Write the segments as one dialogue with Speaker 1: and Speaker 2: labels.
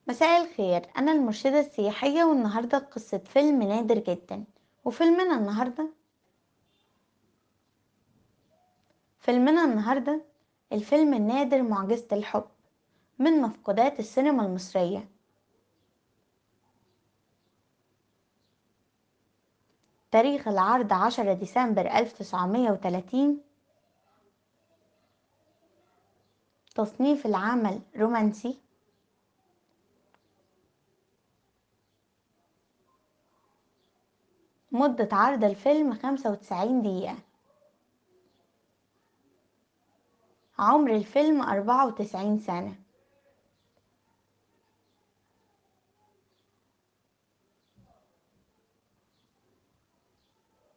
Speaker 1: مساء الخير، أنا المرشدة السياحية والنهاردة قصة فيلم نادر جدا. وفيلمنا النهاردة فيلمنا النهاردة الفيلم النادر معجزة الحب من مفقودات السينما المصرية. تاريخ العرض 10 ديسمبر 1930. تصنيف العمل رومانسي. مدة عرض الفيلم 95 دقيقة. عمر الفيلم 94 سنة.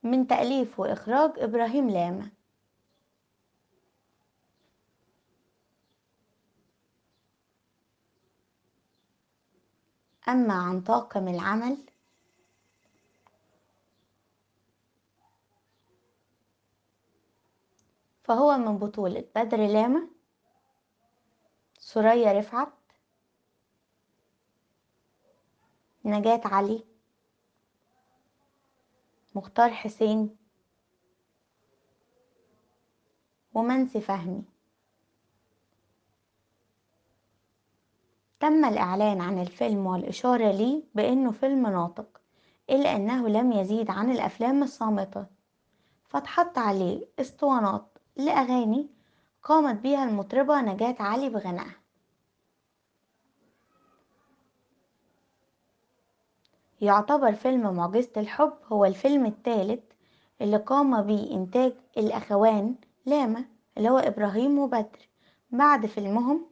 Speaker 1: من تأليف وإخراج إبراهيم لاما. أما عن طاقم العمل فهو من بطولة بدر لاما، سوريا رفعت، نجاة علي، مختار حسين، ومنسي فهمي. تم الإعلان عن الفيلم والإشارة ليه بأنه فيلم ناطق، إلا أنه لم يزيد عن الأفلام الصامتة، فاتحط عليه اسطوانات لأغاني قامت بها المطربة نجاة علي بغنائها. يعتبر فيلم معجزة الحب هو الفيلم الثالث اللي قام به إنتاج الأخوان لاما، اللي هو إبراهيم وبدر، بعد فيلمهم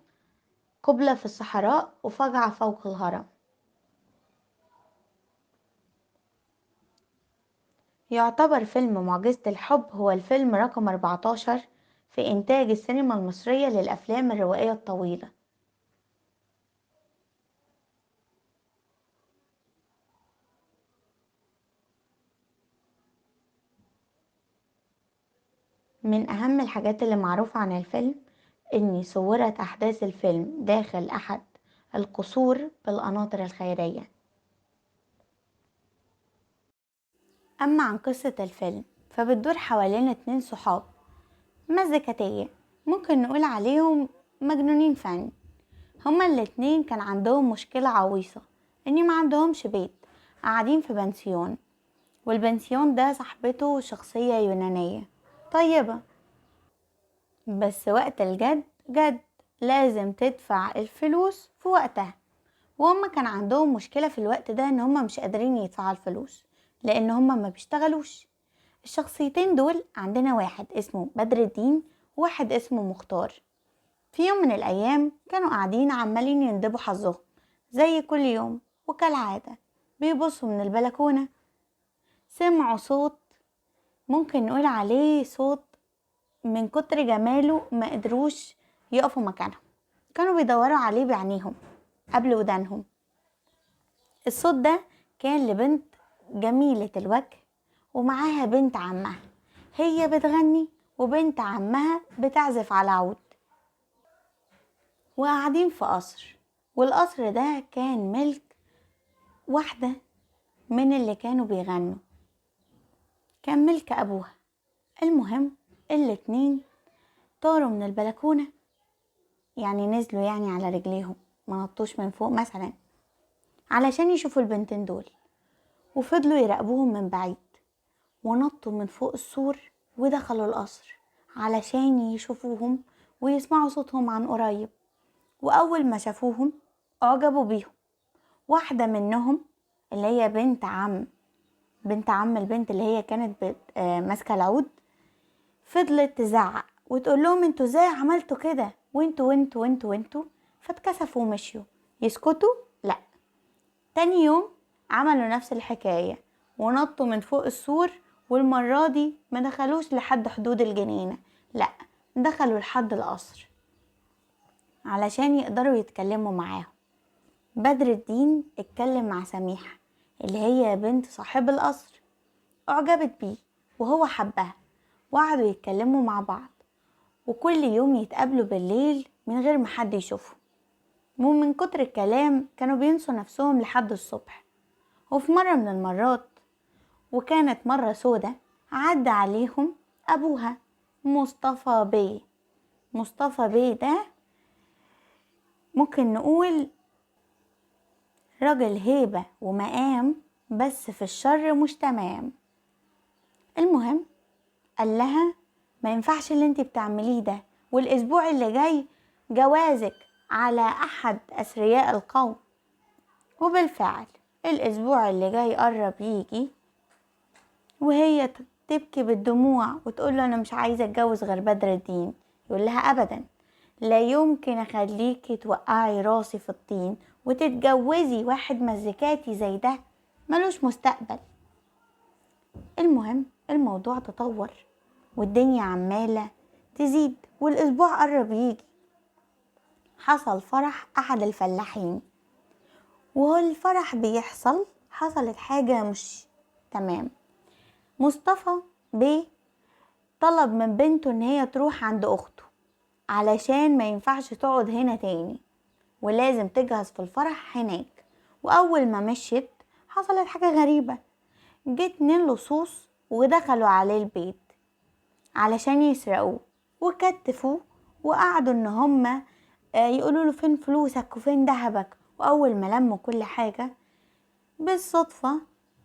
Speaker 1: قبلة في الصحراء وفجعة فوق الهرم. يعتبر فيلم معجزة الحب هو الفيلم رقم 14 في إنتاج السينما المصرية للأفلام الروائية الطويلة. من أهم الحاجات اللي معروفة عن الفيلم إن صورت أحداث الفيلم داخل أحد القصور بالقناطر الخيرية. أما عن قصة الفيلم فبتدور حوالين 2 صحاب مزيكاتية، ممكن نقول عليهم مجنونين فن. هما الاتنين كان عندهم مشكلة عويصة إن ما عندهمش بيت، قاعدين في بنسيون، والبنسيون ده صاحبته شخصية يونانية طيبة، بس وقت الجد جد لازم تدفع الفلوس في وقتها. وهم كان عندهم مشكلة في الوقت ده ان هم مش قادرين يدفعوا الفلوس لان هم ما بيشتغلوش. الشخصيتين دول عندنا واحد اسمه بدر الدين وواحد اسمه مختار. في يوم من الايام كانوا قاعدين عمالين يندبوا حظهم زي كل يوم، وكالعادة بيبصوا من البلكونة سمعوا صوت، ممكن نقول عليه صوت من كتر جماله ما قدروش يقفوا مكانهم، كانوا بيدوروا عليه بعينيهم قبل ودانهم. الصوت ده كان لبنت جميلة الوجه ومعاها بنت عمها، هي بتغني وبنت عمها بتعزف على عود، وقاعدين في قصر، والقصر ده كان ملك واحدة من اللي كانوا بيغنوا، كان ملك أبوها. المهم الاتنين طاروا من البلكونة، يعني نزلوا يعني على رجليهم، ما نطوش من فوق مثلا، علشان يشوفوا البنتين دول، وفضلوا يراقبوهم من بعيد، ونطوا من فوق السور ودخلوا القصر علشان يشوفوهم ويسمعوا صوتهم عن قريب. وأول ما شافوهم أعجبوا بيهم. واحدة منهم اللي هي بنت عم البنت اللي هي كانت ماسكة العود، فضلت تزعق وتقول لهم انتوا ازاي عملتوا كده، وانتوا وانتوا وانتوا وانتوا، فاتكسفوا ومشيوا. يسكتوا؟ لا. تاني يوم عملوا نفس الحكاية ونطوا من فوق السور، والمرة دي ما دخلوش لحد حدود الجنينة، لا، دخلوا لحد القصر علشان يقدروا يتكلموا معاهم. بدر الدين اتكلم مع سميحة اللي هي بنت صاحب القصر، اعجبت بيه وهو حبها، وقعدوا يتكلموا مع بعض، وكل يوم يتقابلوا بالليل من غير ما حد يشوفهم. ومن كتر الكلام كانوا بينسوا نفسهم لحد الصبح. وفي مرة من المرات، وكانت مرة سودة، عدى عليهم أبوها مصطفى بيه. مصطفى بيه ده ممكن نقول راجل هيبة ومقام، بس في الشر مش تمام. المهم قال لها ما ينفعش اللي انت بتعمليه ده، والاسبوع اللي جاي جوازك على احد اثرياء القوم. وبالفعل الاسبوع اللي جاي قرب يجي، وهي تبكي بالدموع وتقول له انا مش عايزه اتجوز غير بدر الدين. يقول لها ابدا، لا يمكن اخليكي توقعي راسي في الطين وتتجوزي واحد مزيكاتي زي ده، ملوش مستقبل. المهم الموضوع تطور والدنيا عمالة تزيد، والاسبوع قرب يجي. حصل فرح احد الفلاحين، وهو الفرح بيحصل حصلت حاجة مش تمام. مصطفى بيه طلب من بنته ان هي تروح عند اخته، علشان ما ينفعش تقعد هنا تاني، ولازم تجهز في الفرح هناك. واول ما مشيت حصلت حاجة غريبة. جت 2 لصوص ودخلوا عليه البيت علشان يسرقوه وكتفوه، وقعدوا ان هما يقولوا له فين فلوسك وفين دهبك. واول ما لموا كل حاجة بالصدفة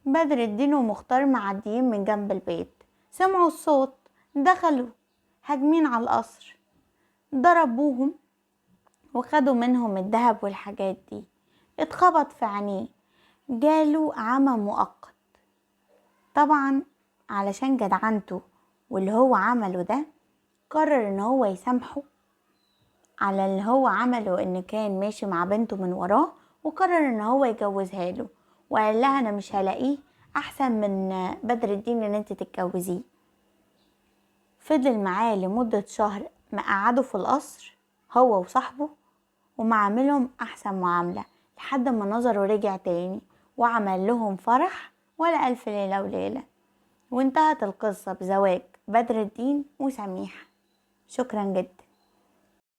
Speaker 1: بدر الدين ومختار معديين من جنب البيت، سمعوا الصوت، دخلوا هاجمين على القصر، ضربوهم وخدوا منهم الدهب والحاجات دي. اتخبط في عينيه، جاله عمى مؤقت. طبعا علشان جدعنته واللي هو عمله ده، قرر ان هو يسامحه على اللي هو عمله، ان كان ماشي مع بنته من وراه، وقرر ان هو يجوزها له، وقال لها انا مش هلاقيه احسن من بدر الدين ان انت تتجوزيه. فضل معاه لمدة شهر، مقعده في القصر هو وصاحبه، ومعاملهم احسن معاملة لحد ما نظره رجع تاني، وعمل لهم فرح ولا الف ليلة وليلة. وانتهت القصة بزواج بدر الدين وسميحة. شكرا جدا.